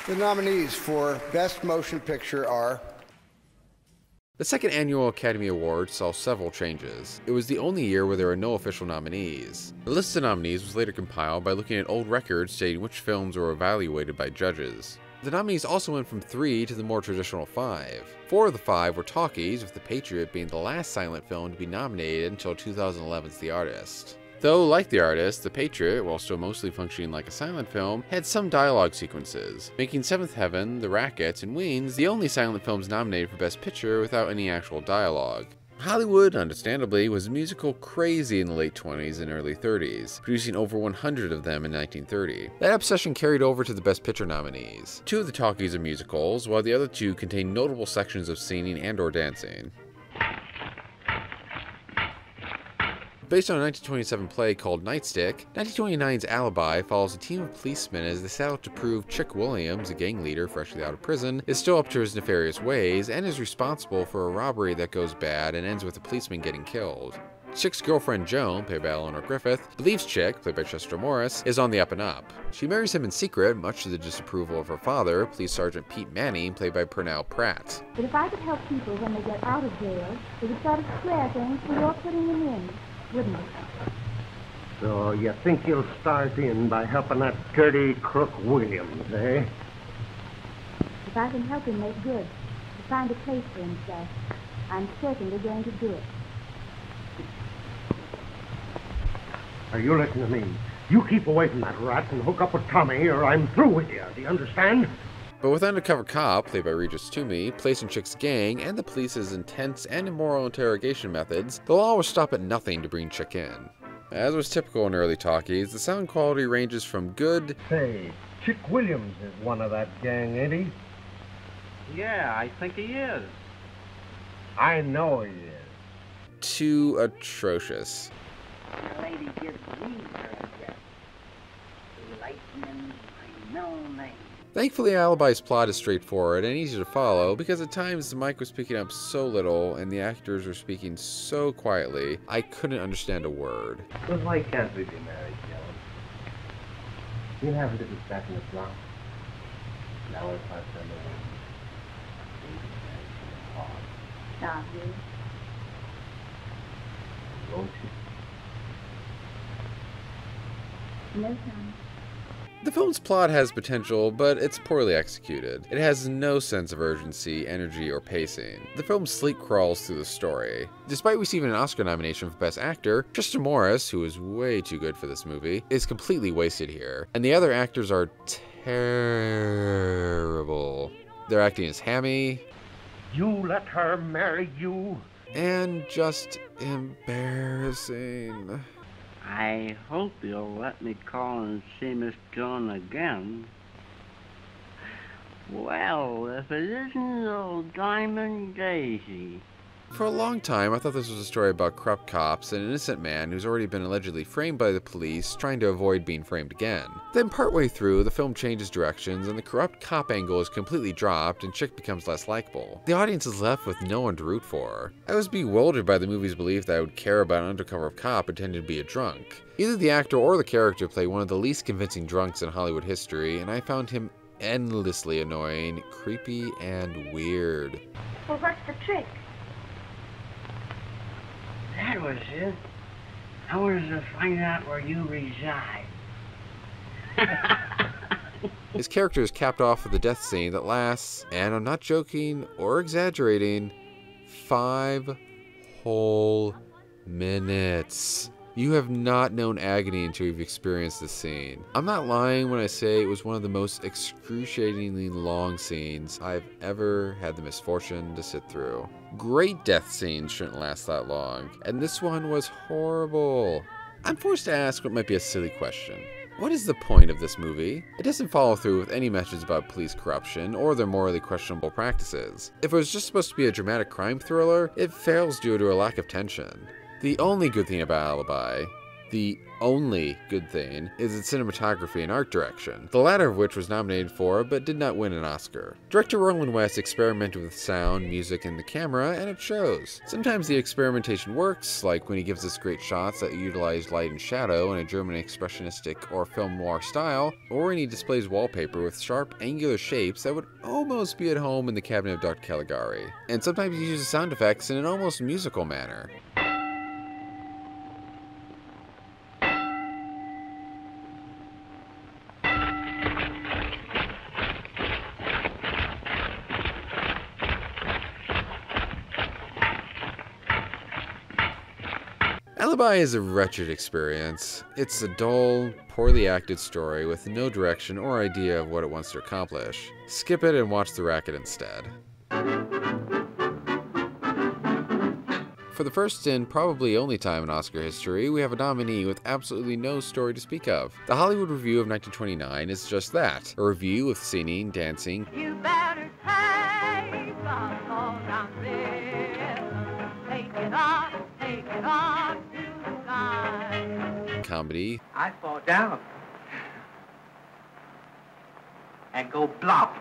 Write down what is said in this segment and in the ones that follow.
The nominees for Best Motion Picture are... The second annual Academy Awards saw several changes. It was the only year where there were no official nominees. The list of nominees was later compiled by looking at old records stating which films were evaluated by judges. The nominees also went from 3 to the more traditional 5. 4 of the 5 were talkies, with The Patriot being the last silent film to be nominated until 2011's The Artist. Though, like The Artist, The Patriot, while still mostly functioning like a silent film, had some dialogue sequences, making Seventh Heaven, The Rackets, and Wings the only silent films nominated for Best Picture without any actual dialogue. Hollywood, understandably, was musical crazy in the late 20s and early 30s, producing over 100 of them in 1930. That obsession carried over to the Best Picture nominees. 2 of the talkies are musicals, while the other 2 contain notable sections of singing and/or dancing. Based on a 1927 play called Nightstick, 1929's Alibi follows a team of policemen as they set out to prove Chick Williams, a gang leader freshly out of prison, is still up to his nefarious ways and is responsible for a robbery that goes bad and ends with a policeman getting killed. Chick's girlfriend Joan, played by Eleanor Griffith, believes Chick, played by Chester Morris, is on the up and up. She marries him in secret, much to the disapproval of her father, Police Sergeant Pete Manning, played by Pernell Pratt. But if I could help people when they get out of jail, it would sort of square things for your putting them in. Wouldn't it? So you think you'll start in by helping that dirty crook Williams, eh? If I can help him make good, to find a place for himself, I'm certainly going to do it. Are you listening to me? You keep away from that rat and hook up with Tommy, or I'm through with you. Do you understand? But with Undercover Cop, played by Regis Toomey, placed in Chick's gang, and the police's intense and immoral interrogation methods, the law will stop at nothing to bring Chick in. As was typical in early talkies, the sound quality ranges from good... Say, Chick Williams is one of that gang, ain't he? Yeah, I think he is. I know he is. to atrocious. The lady gives me her address. Lightning, I know name. Thankfully, Alibi's plot is straightforward and easy to follow, because at times the mic was picking up so little and the actors were speaking so quietly, I couldn't understand a word. Well, why can't we be married, Joan? We'll have a little back in the block. Now if I turn away, Now, you. won't you? No time. The film's plot has potential, but it's poorly executed. It has no sense of urgency, energy, or pacing. The film sleek crawls through the story. Despite receiving an Oscar nomination for Best Actor, Chester Morris, who is way too good for this movie, is completely wasted here, and the other actors are terrible. Their acting is hammy. You let her marry you? And just embarrassing. I hope you'll let me call and see Miss Joan again. Well, if it isn't old Diamond Daisy. For a long time, I thought this was a story about corrupt cops and an innocent man who's already been allegedly framed by the police, trying to avoid being framed again. Then partway through, the film changes directions and the corrupt cop angle is completely dropped and Chick becomes less likable. The audience is left with no one to root for. I was bewildered by the movie's belief that I would care about an undercover cop pretending to be a drunk. Either the actor or the character play one of the least convincing drunks in Hollywood history, and I found him endlessly annoying, creepy, and weird. Well, what's the trick? That was it. I wanted to find out where you reside. His character is capped off with a death scene that lasts, and I'm not joking or exaggerating, 5 whole minutes. You have not known agony until you've experienced this scene. I'm not lying when I say it was one of the most excruciatingly long scenes I've ever had the misfortune to sit through. Great death scenes shouldn't last that long, and this one was horrible. I'm forced to ask what might be a silly question. What is the point of this movie? It doesn't follow through with any message about police corruption or their morally questionable practices. If it was just supposed to be a dramatic crime thriller, it fails due to a lack of tension. The only good thing about Alibi, The only good thing is its cinematography and art direction, the latter of which was nominated for but did not win an Oscar. Director Roland West experimented with sound, music, and the camera, and it shows. Sometimes the experimentation works, like when he gives us great shots that utilize light and shadow in a German expressionistic or film noir style, or when he displays wallpaper with sharp, angular shapes that would almost be at home in the cabinet of Dr. Caligari. And sometimes he uses sound effects in an almost musical manner. Alibi is a wretched experience. It's a dull, poorly acted story with no direction or idea of what it wants to accomplish. Skip it and watch The Racket instead. For the first and probably only time in Oscar history, we have a nominee with absolutely no story to speak of. The Hollywood Revue of 1929 is just that, a revue with singing, dancing, You better take some more umbrella. Take it off to the sky. comedy, I fall down and go blop.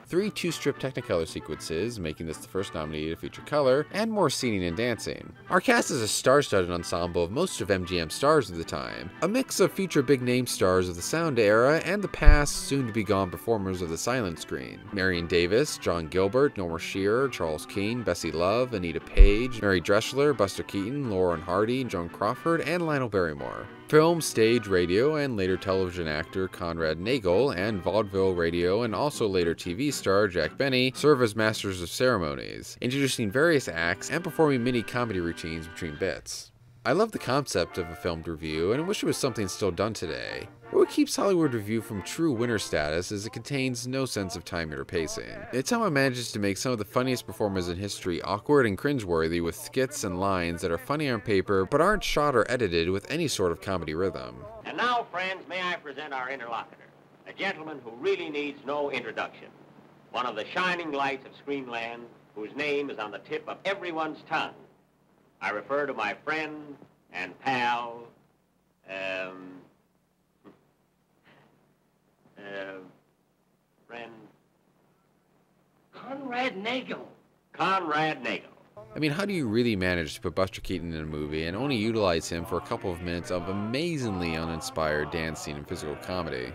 3 two-strip Technicolor sequences, making this the first nominee to feature color, and more singing and dancing. Our cast is a star-studded ensemble of most of MGM stars of the time, a mix of future big-name stars of the sound era and the past, soon-to-be-gone performers of the silent screen. Marion Davis, John Gilbert, Norma Shearer, Charles Keane, Bessie Love, Anita Page, Mary Dressler, Buster Keaton, Lauren Hardy, Joan Crawford, and Lionel Barrymore. Film, stage, radio, and later television actor Conrad Nagel, and vaudeville, radio, and also later TV star Jack Benny serve as masters of ceremonies, introducing various acts and performing mini comedy routines between bits. I love the concept of a filmed revue, and I wish it was something still done today. But what keeps Hollywood Revue from true winner status is it contains no sense of timing or pacing. It's how it manages to make some of the funniest performers in history awkward and cringeworthy with skits and lines that are funny on paper but aren't shot or edited with any sort of comedy rhythm. And now, friends, may I present our interlocutor, a gentleman who really needs no introduction, one of the shining lights of Screenland, whose name is on the tip of everyone's tongue. I refer to my friend and pal, friend... Conrad Nagel. Conrad Nagel. I mean, how do you really manage to put Buster Keaton in a movie and only utilize him for a couple of minutes of amazingly uninspired dancing and physical comedy?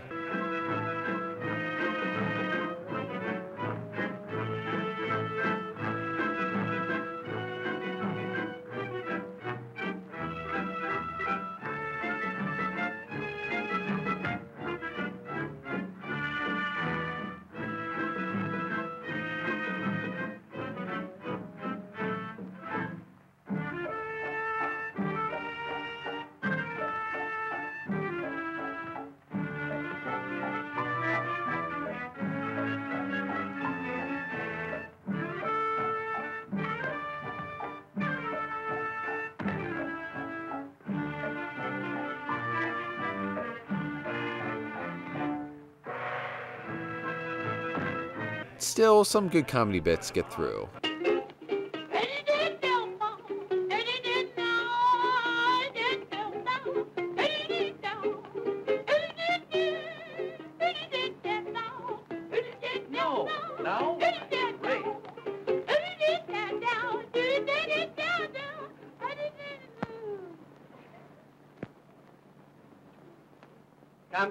Still, some good comedy bits get through.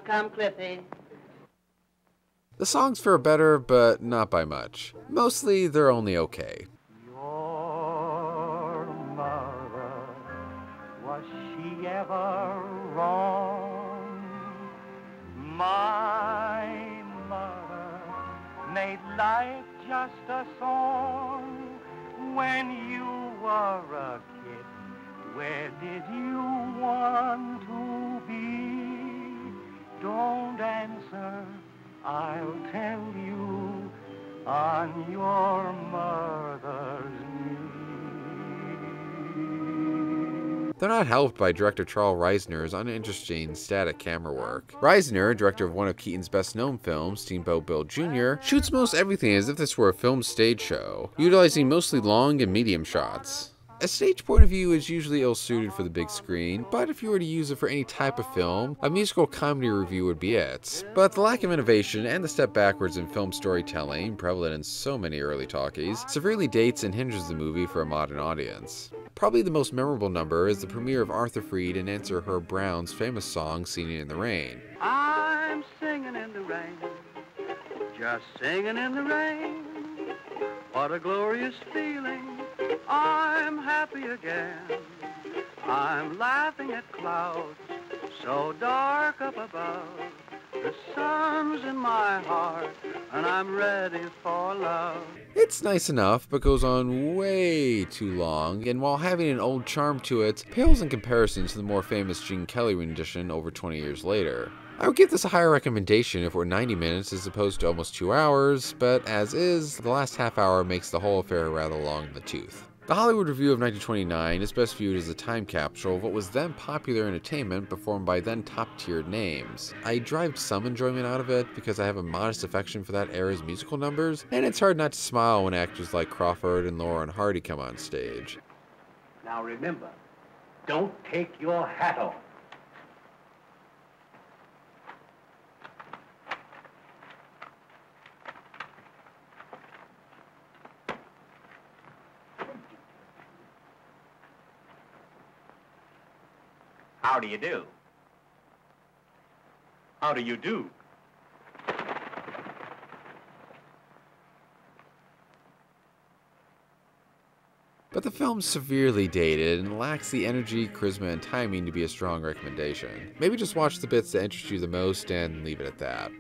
Come, Cliffy. The songs fare better, but not by much. Mostly, they're only okay. Your mother, was she ever wrong? My mother made life just a song. When you were a kid, where did you want to be? Don't answer, I'll tell you on your mother's knee. They're not helped by director Charles Reisner's uninteresting static camera work. Reisner, director of one of Keaton's best-known films, Steamboat Bill Jr., shoots most everything as if this were a film stage show, utilizing mostly long and medium shots. A stage point of view is usually ill-suited for the big screen, but if you were to use it for any type of film, a musical comedy review would be it. But the lack of innovation and the step backwards in film storytelling, prevalent in so many early talkies, severely dates and hinders the movie for a modern audience. Probably the most memorable number is the premiere of Arthur Freed and Nancy Herb Brown's famous song, Singing in the Rain. I'm singing in the rain, just singing in the rain. What a glorious feeling, I'm happy again. I'm laughing at clouds so dark up above. The sun's in my heart and I'm ready for love. It's nice enough, but goes on way too long, and while having an old charm to it, pales in comparison to the more famous Gene Kelly rendition over 20 years later. I would give this a higher recommendation if it were 90 minutes as opposed to almost 2 hours, but as is, the last half hour makes the whole affair rather long in the tooth. The Hollywood Revue of 1929 is best viewed as a time capsule of what was then popular entertainment performed by then top-tiered names. I derived some enjoyment out of it because I have a modest affection for that era's musical numbers, and it's hard not to smile when actors like Crawford and Laurel and Hardy come on stage. Now remember, don't take your hat off. How do you do? How do you do? But the film's severely dated and lacks the energy, charisma, and timing to be a strong recommendation. Maybe just watch the bits that interest you the most and leave it at that.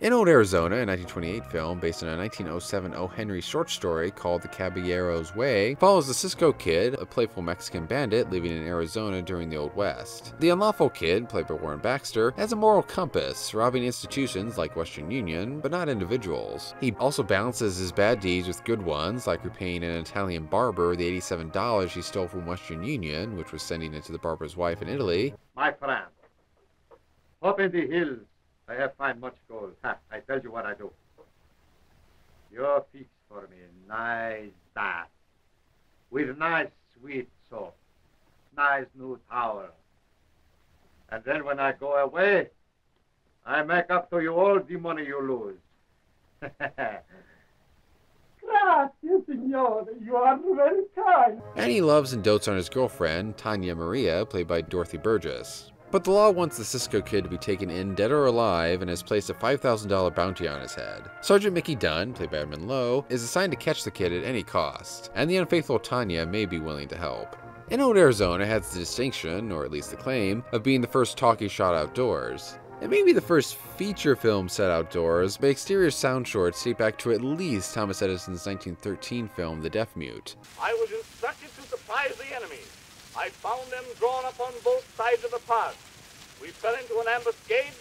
In Old Arizona, a 1928 film based on a 1907 O. Henry short story called The Caballero's Way, follows the Cisco Kid, a playful Mexican bandit living in Arizona during the Old West. The unlawful kid, played by Warren Baxter, has a moral compass, robbing institutions like Western Union, but not individuals. He also balances his bad deeds with good ones, like repaying an Italian barber the $87 he stole from Western Union, which was sending it to the barber's wife in Italy. My friend, up in the hills, I have find much gold. Ha, I tell you what I do. You fix for me a nice bath with nice sweet soap, nice new towel. And then when I go away, I make up to you all the money you lose. Gracias, signore. You are very kind. And he loves and dotes on his girlfriend, Tanya Maria, played by Dorothy Burgess. But the law wants the Cisco Kid to be taken in dead or alive and has placed a $5,000 bounty on his head. Sergeant Mickey Dunn, played by Edmund Lowe, is assigned to catch the kid at any cost, and the unfaithful Tanya may be willing to help. In Old Arizona has the distinction, or at least the claim, of being the first talkie shot outdoors. It may be the first feature film set outdoors, but exterior sound shorts date back to at least Thomas Edison's 1913 film The Deaf Mute. I was instructed to surprise the enemy. I found them drawn up on both sides of the pass. We fell into an ambuscade,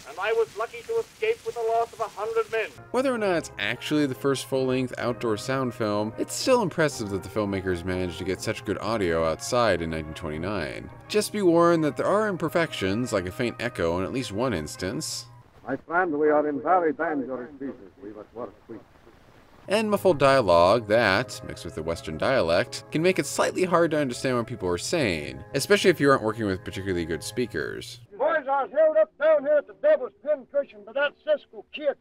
and I was lucky to escape with the loss of 100 men. Whether or not it's actually the first full-length outdoor sound film, it's still impressive that the filmmakers managed to get such good audio outside in 1929. Just be warned that there are imperfections, like a faint echo in at least one instance. My friend, we are in very dangerous pieces. We must work quick. And muffled dialogue that, mixed with the Western dialect, can make it slightly hard to understand what people are saying, especially if you aren't working with particularly good speakers. Boys, I was held up down here at the Devil's Pincushion by that Cisco Kid.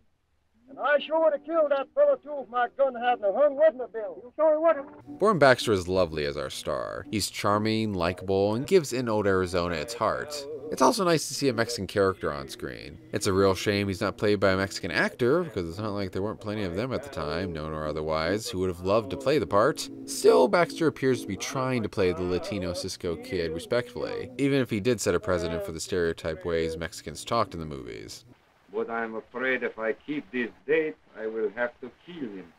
And I sure would have killed that fellow, too, if my gun hadn't hung, wouldn't it, Bill? You sure would have. Warren Baxter is lovely as our star. He's charming, likable, and gives In Old Arizona its heart. It's also nice to see a Mexican character on screen. It's a real shame he's not played by a Mexican actor, because it's not like there weren't plenty of them at the time, known or otherwise, who would have loved to play the part. Still, Baxter appears to be trying to play the Latino Cisco Kid respectfully, even if he did set a precedent for the stereotype ways Mexicans talked in the movies. But I'm afraid if I keep this date, I will have to kill him.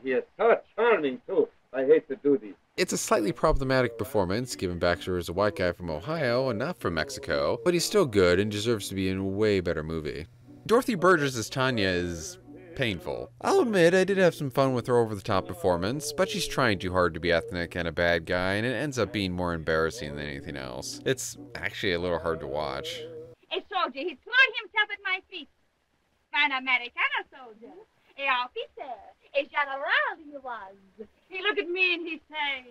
He is so charming, too. I hate to do this. It's a slightly problematic performance, given Baxter is a white guy from Ohio and not from Mexico, but he's still good and deserves to be in a way better movie. Dorothy Burgess as Tanya is painful. I'll admit I did have some fun with her over-the-top performance, but she's trying too hard to be ethnic and a bad guy, and it ends up being more embarrassing than anything else. It's actually a little hard to watch. It's so soldier. He threw himself at my feet. An Americano soldier. A officer. A general he was. He looked at me and he said,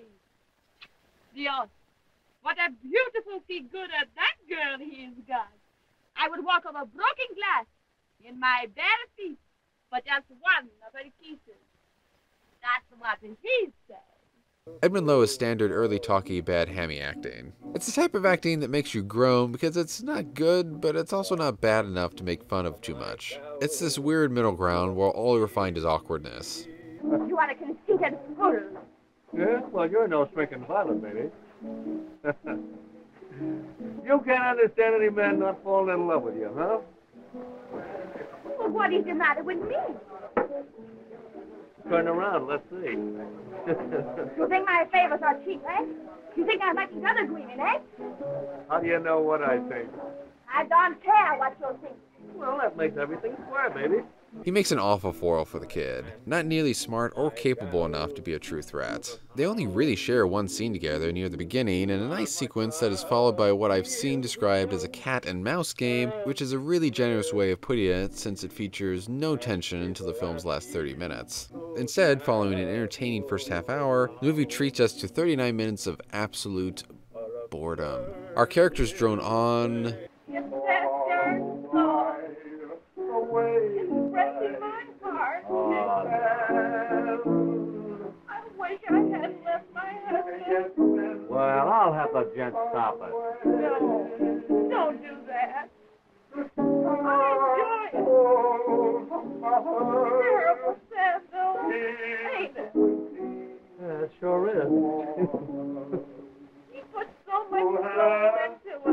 Dios, what a beautiful figura that girl he's got. I would walk over broken glass in my bare feet for just one of her kisses. That's what he said. Edmund Lowe is standard early talky bad hammy acting. It's the type of acting that makes you groan because it's not good, but it's also not bad enough to make fun of too much. It's this weird middle ground where all you'll find is awkwardness. You are a conceited fool. Yeah? Well, you're no stricken violent, baby. You can't understand any man not falling in love with you, huh? Well, what is the matter with me? Turn around, let's see. You think my favors are cheap, eh? You think I'm like these other women, eh? How do you know what I think? I don't care what you think. Well, that makes everything square, baby. He makes an awful foil for the kid, not nearly smart or capable enough to be a true threat. They only really share one scene together near the beginning, and a nice sequence that is followed by what I've seen described as a cat and mouse game, which is a really generous way of putting it since it features no tension until the film's last 30 minutes. Instead, following an entertaining first half hour, the movie treats us to 39 minutes of absolute boredom. Our characters drone on, Breaking my heart. I wish I hadn't left my husband. Well, I'll have the gent stop it. No, don't do that. I enjoy it. Terrible sad though, ain't it? Yeah, it sure is. He put so much soul into it.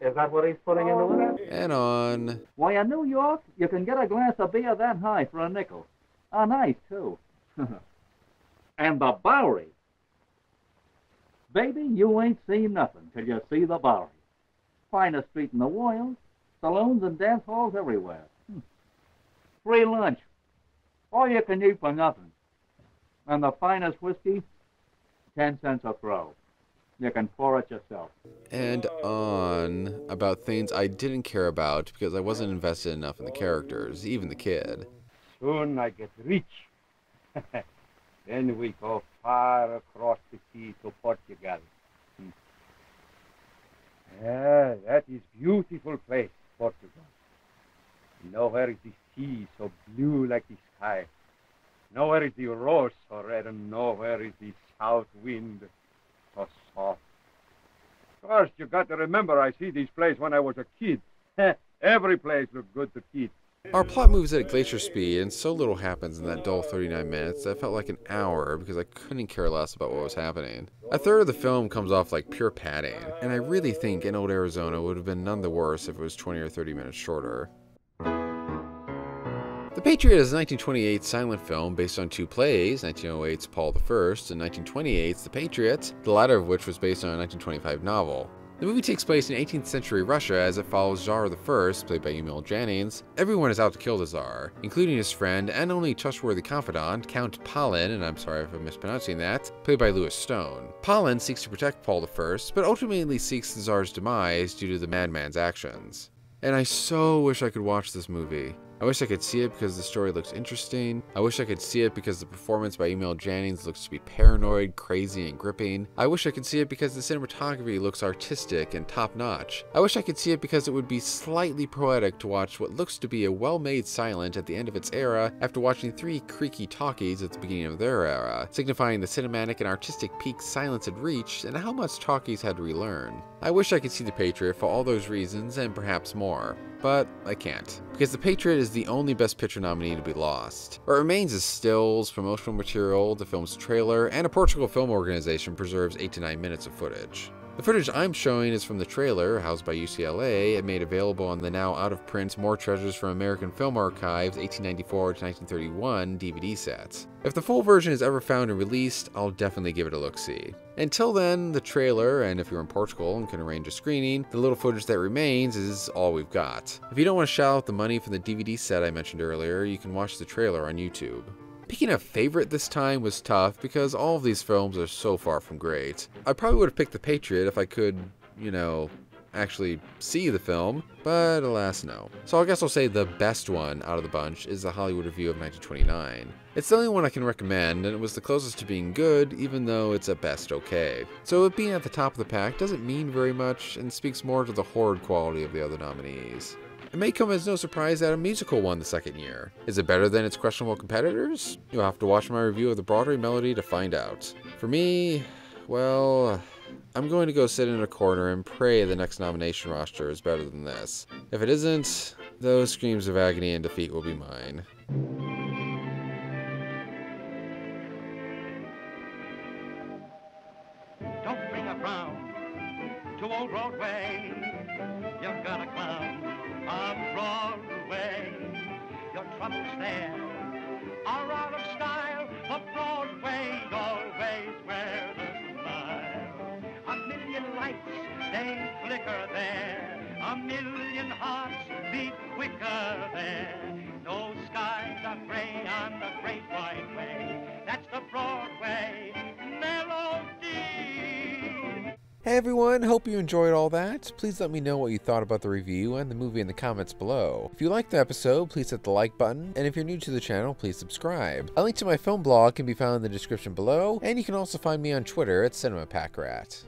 Is that what he's putting into it? and on. Why, in New York, you can get a glass of beer that high for a nickel. Nice, too. And the Bowery. Baby, you ain't seen nothing till you see the Bowery. Finest street in the world, saloons and dance halls everywhere. Free lunch. All you can eat for nothing. And the finest whiskey, 10 cents a throw. You can pour it yourself. And on about things I didn't care about because I wasn't invested enough in the characters, even the kid. Soon I get rich. Then we go far across the sea to Portugal. Yeah, that is beautiful place, Portugal. Nowhere is the sea so blue like the sky. Nowhere is the rose so red, and nowhere is the south wind so soft. First, you got to remember I see this place when I was a kid. Every place looked good to kids. Our plot moves at glacier speed, and so little happens in that dull 39 minutes that felt like an hour because I couldn't care less about what was happening. A third of the film comes off like pure padding, and I really think In Old Arizona would have been none the worse if it was 20 or 30 minutes shorter. The Patriot is a 1928 silent film based on two plays, 1908's Paul I and 1928's The Patriot, the latter of which was based on a 1925 novel. The movie takes place in 18th century Russia as it follows Tsar I, played by Emil Jannings. Everyone is out to kill the Tsar, including his friend and only trustworthy confidant, Count Palin, and I'm sorry if I'm mispronouncing that, played by Louis Stone. Palin seeks to protect Paul I, but ultimately seeks the Tsar's demise due to the madman's actions. And I so wish I could watch this movie. I wish I could see it because the story looks interesting. I wish I could see it because the performance by Emil Jannings looks to be paranoid, crazy, and gripping. I wish I could see it because the cinematography looks artistic and top-notch. I wish I could see it because it would be slightly poetic to watch what looks to be a well-made silent at the end of its era after watching three creaky talkies at the beginning of their era, signifying the cinematic and artistic peak silence had reached and how much talkies had to relearn. I wish I could see The Patriot for all those reasons and perhaps more. But I can't, because The Patriot is the only Best Picture nominee to be lost. What remains is stills, promotional material, the film's trailer, and a Portugal film organization preserves 8 to 9 minutes of footage. The footage I'm showing is from the trailer, housed by UCLA, and made available on the now out-of-print More Treasures from American Film Archives 1894 to 1931 DVD sets. If the full version is ever found and released, I'll definitely give it a look-see. Until then, the trailer, and if you're in Portugal and can arrange a screening, the little footage that remains is all we've got. If you don't want to shell out the money for the DVD set I mentioned earlier, you can watch the trailer on YouTube. Picking a favorite this time was tough because all of these films are so far from great. I probably would have picked The Patriot if I could, actually see the film, but alas no. So I guess I'll say the best one out of the bunch is the Hollywood Revue of 1929. It's the only one I can recommend, and it was the closest to being good, even though it's at best okay. So it being at the top of the pack doesn't mean very much, and speaks more to the horrid quality of the other nominees. It may come as no surprise that a musical won the second year. Is it better than its questionable competitors? You'll have to watch my review of the Broadway Melody to find out. For me, well, I'm going to go sit in a corner and pray the next nomination roster is better than this. If it isn't, those screams of agony and defeat will be mine. Don't bring a frown to old Broadway. You've got a clown on Broadway. Your troubles there are out of style, but Broadway always wears a smile. A million lights, they flicker there. A million hearts beat quicker there. No skies are gray on the great white way. That's the Broadway melody. Hey everyone, hope you enjoyed all that. Please let me know what you thought about the review and the movie in the comments below. If you liked the episode, please hit the like button, and if you're new to the channel, please subscribe. A link to my film blog can be found in the description below, and you can also find me on Twitter at CinemaPackrat.